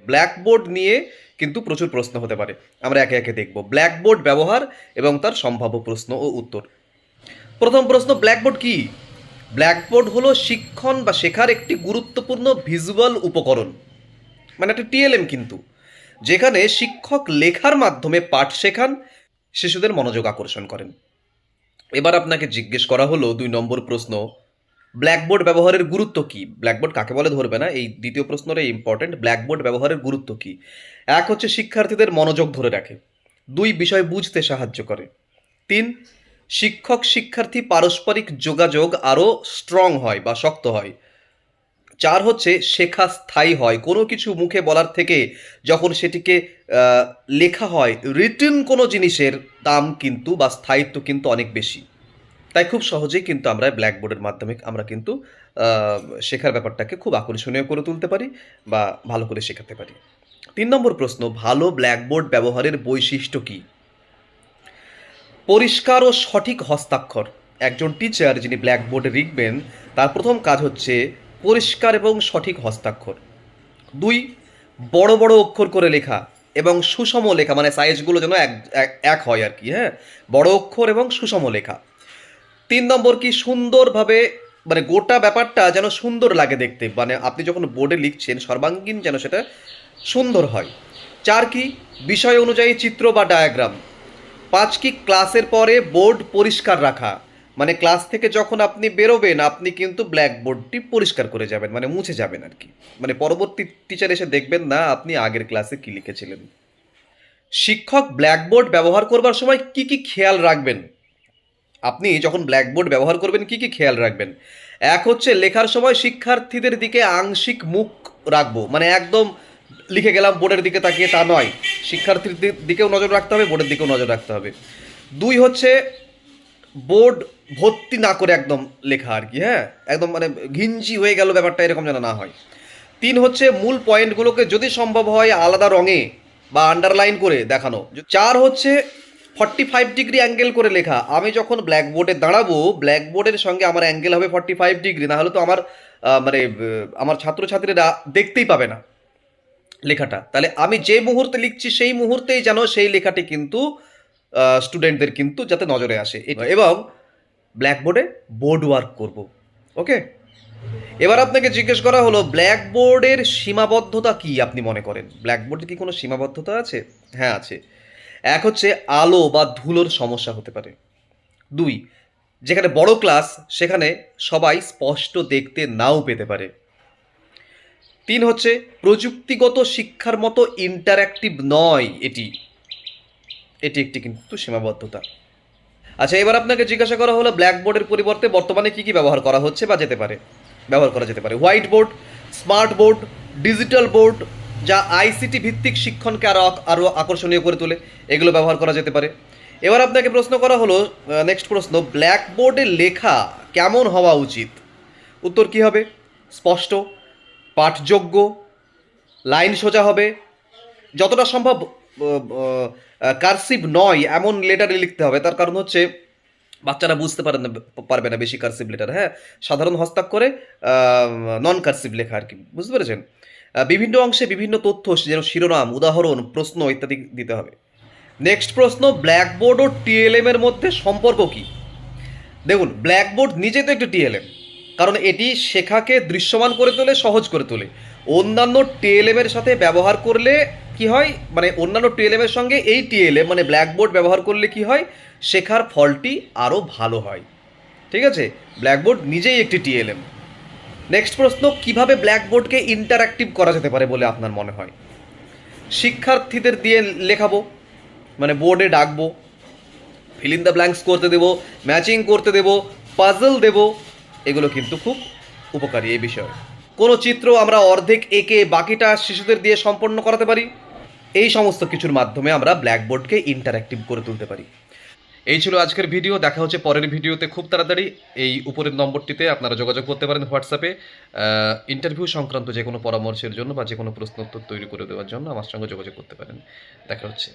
Blackboard নিয়ে কিন্তু প্রচুর প্রশ্ন হতে পারে। আমরা একে একে দেখব ব্ল্যাকবোর্ড ব্যবহার এবং তার সম্ভাব্য প্রশ্ন ও উত্তর। প্রথম প্রশ্ন, ব্ল্যাকবোর্ড কি? ব্ল্যাকবোর্ড হলো শিক্ষণ বা শেখার একটি গুরুত্বপূর্ণ ভিজুয়াল উপকরণ, মানে একটা টিএলএম কিন্তু, যেখানে শিক্ষক লেখার মাধ্যমে পাঠ শেখান, শিশুদের মনোযোগ আকর্ষণ করেন। এবার আপনাকে জিজ্ঞেস করা হলো 2 নম্বর প্রশ্ন, ব্ল্যাকবোর্ড ব্যবহারের গুরুত্ব কি? ব্ল্যাকবোর্ড কাকে বলে ধরবে না, এই দ্বিতীয় প্রশ্নটাই ইম্পর্টেন্ট। ব্ল্যাকবোর্ড ব্যবহারের গুরুত্ব কি? এক হচ্ছে শিক্ষার্থীদের মনোযোগ ধরে রাখে, 2 বিষয় বুঝতে সাহায্য করে, 3 শিক্ষক শিক্ষার্থী পারস্পরিক যোগাযোগ আরও স্ট্রং হয় বা শক্ত হয়, 4 হচ্ছে শেখা স্থায়ী হয়, কোনো কিছু মুখে বলার থেকে যখন সেটিকে লেখা হয়, রিটেন কোনো জিনিসের দাম কিন্তু বা স্থায়িত্ব কিন্তু অনেক বেশি। তাই খুব সহজেই কিন্তু আমরা ব্ল্যাকবোর্ডের মাধ্যমে আমরা কিন্তু শেখার ব্যাপারটাকে খুব আকর্ষণীয় করে তুলতে পারি বা ভালো করে শেখাতে পারি। 3 নম্বর প্রশ্ন, ভালো ব্ল্যাকবোর্ড ব্যবহারের বৈশিষ্ট্য কী? পরিষ্কার ও সঠিক হস্তাক্ষর। একজন টিচার যিনি ব্ল্যাকবোর্ডে লিখবেন তার প্রথম কাজ হচ্ছে পরিষ্কার এবং সঠিক হস্তাক্ষর। 2 বড় বড় অক্ষর করে লেখা এবং সুষম লেখা, মানে সাইজগুলো যেন এক হয় আর কি, হ্যাঁ, বড় অক্ষর এবং সুষম লেখা। 3 নম্বর কি, সুন্দরভাবে, মানে গোটা ব্যাপারটা যেন সুন্দর লাগে দেখতে, মানে আপনি যখন বোর্ডে লিখছেন সর্বাঙ্গীন যেন সেটা সুন্দর হয়। 4 কি, বিষয় অনুযায়ী চিত্র বা ডায়াগ্রাম। 5 কি, ক্লাসের পরে বোর্ড পরিষ্কার রাখা, মানে ক্লাস থেকে যখন আপনি বেরোবেন আপনি কিন্তু ব্ল্যাকবোর্ডটি পরিষ্কার করে যাবেন, মানে মুছে যাবেন আর কি, মানে পরবর্তী টিচার এসে দেখবেন না আপনি আগের ক্লাসে কী লিখেছিলেন। শিক্ষক ব্ল্যাকবোর্ড ব্যবহার করবার সময় কি কি খেয়াল রাখবেন? আপনি যখন ব্ল্যাকবোর্ড ব্যবহার করবেন কি কি খেয়াল রাখবেন? এক হচ্ছে লেখার সময় শিক্ষার্থীদের দিকে আংশিক মুখ রাখবো, মানে একদম লিখে গেলাম বোর্ডের দিকে তাকিয়ে তা নয়, শিক্ষার্থীদের দিকেও নজর রাখতে হবে, বোর্ডের দিকেও নজর রাখতে হবে। 2 হচ্ছে বোর্ড ভর্তি না করে একদম লেখা আর কি, হ্যাঁ, একদম মানে ঘিঞ্জি হয়ে গেল ব্যাপারটা, এরকম যেন না হয়। 3 হচ্ছে মূল পয়েন্টগুলোকে যদি সম্ভব হয় আলাদা রঙে বা আন্ডারলাইন করে দেখানো। 4 হচ্ছে 45 ডিগ্রি অ্যাঙ্গেল করে লেখা। আমি যখন ব্ল্যাকবোর্ডে দাঁড়াবো ব্ল্যাকবোর্ডের সঙ্গে আমার অ্যাঙ্গেল হবে 45 ডিগ্রি, না হলে তো আমার মানে আমার ছাত্রছাত্রীরা দেখতেই পাবে না লেখাটা। তাহলে আমি যে মুহূর্তে লিখছি সেই মুহূর্তেই যেন সেই লেখাটি কিন্তু স্টুডেন্টদের কিন্তু যাতে নজরে আসে, এবং ব্ল্যাকবোর্ডে বোর্ড ওয়ার্ক করব। ওকে, এবার আপনাকে জিজ্ঞেস করা হলো ব্ল্যাকবোর্ডের সীমাবদ্ধতা কি আপনি মনে করেন? ব্ল্যাকবোর্ডে কি কোনো সীমাবদ্ধতা আছে? হ্যাঁ আছে। এক হচ্ছে আলো বা ধুলোর সমস্যা হতে পারে। 2 যেখানে বড় ক্লাস সেখানে সবাই স্পষ্ট দেখতে নাও পেতে পারে। 3 হচ্ছে প্রযুক্তিগত শিক্ষার মতো ইন্টারঅ্যাক্টিভ নয় এটি, এটি একটি কিন্তু সীমাবদ্ধতা। আচ্ছা, এবার আপনাকে জিজ্ঞাসা করা হলো ব্ল্যাকবোর্ডের পরিবর্তে বর্তমানে কি কি ব্যবহার করা হচ্ছে বা ব্যবহার করা যেতে পারে? White board, smart board, digital board, যা আইসিটি ভিত্তিক শিক্ষণকে আরও আকর্ষণীয় করে তোলে, এগুলো ব্যবহার করা যেতে পারে। এবার আপনাকে প্রশ্ন করা হলো, নেক্সট প্রশ্ন, ব্ল্যাকবোর্ডে লেখা কেমন হওয়া উচিত? উত্তর কী হবে? স্পষ্ট, পাঠযোগ্য, লাইন সোজা হবে, যতটা সম্ভব কার্সিভ নয় এমন লেটারে লিখতে হবে। তার কারণ হচ্ছে বাচ্চারা বুঝতে পারবে না বেশি কার্সিভ লেটার, হ্যাঁ, সাধারণ হস্তাক্ষরে নন কার্সিভ লেখা আর কি, বুঝতে পেরেছেন? বিভিন্ন অংশে বিভিন্ন তথ্য, যেন শিরোনাম, উদাহরণ, প্রশ্ন ইত্যাদি দিতে হবে। নেক্সট প্রশ্ন, ব্ল্যাকবোর্ড ও টিএলএম এর মধ্যে সম্পর্ক কি? দেখুন, ব্ল্যাকবোর্ড নিজে তো একটি টিএলএম, কারণ এটি শেখাকে দৃশ্যমান করে তোলে, সহজ করে তোলে। অন্যান্য টিএলএম এর সাথে ব্যবহার করলে কি হয়, মানে অন্যান্য টিএলএম এর সঙ্গে এই টিএলএম মানে ব্ল্যাকবোর্ড ব্যবহার করলে কি হয়, শেখার ফলটি আরও ভালো হয়। ঠিক আছে, ব্ল্যাকবোর্ড নিজেই একটি টিএলএম। নেক্সট প্রশ্ন, কিভাবে ব্ল্যাকবোর্ডকে ইন্টারঅ্যাক্টিভ করা যেতে পারে বলে আপনার মনে হয়? শিক্ষার্থীদের দিয়ে লেখাবো, মানে বোর্ডে ডাকবো, ফিল ইন দ্য ব্ল্যাঙ্কস করতে দেবো, ম্যাচিং করতে দেবো, পাজল দেবো, এগুলো কিন্তু খুব উপকারী এই বিষয়ে। কোনো চিত্র আমরা অর্ধেক এঁকে বাকিটা শিশুদের দিয়ে সম্পন্ন করাতে পারি। এই সমস্ত কিছুর মাধ্যমে আমরা ব্ল্যাকবোর্ডকে ইন্টারঅ্যাক্টিভ করে তুলতে পারি। এই ছিল আজকের ভিডিও, দেখা হচ্ছে পরের ভিডিওতে খুব তাড়াতাড়ি। এই উপরের নম্বরটিতে আপনারা যোগাযোগ করতে পারেন হোয়াটসঅ্যাপে, ইন্টারভিউ সংক্রান্ত যে কোনো পরামর্শের জন্য বা যে কোনো প্রশ্ন উত্তর তৈরি করে দেওয়ার জন্য আমার সঙ্গে যোগাযোগ করতে পারেন। দেখা হচ্ছে।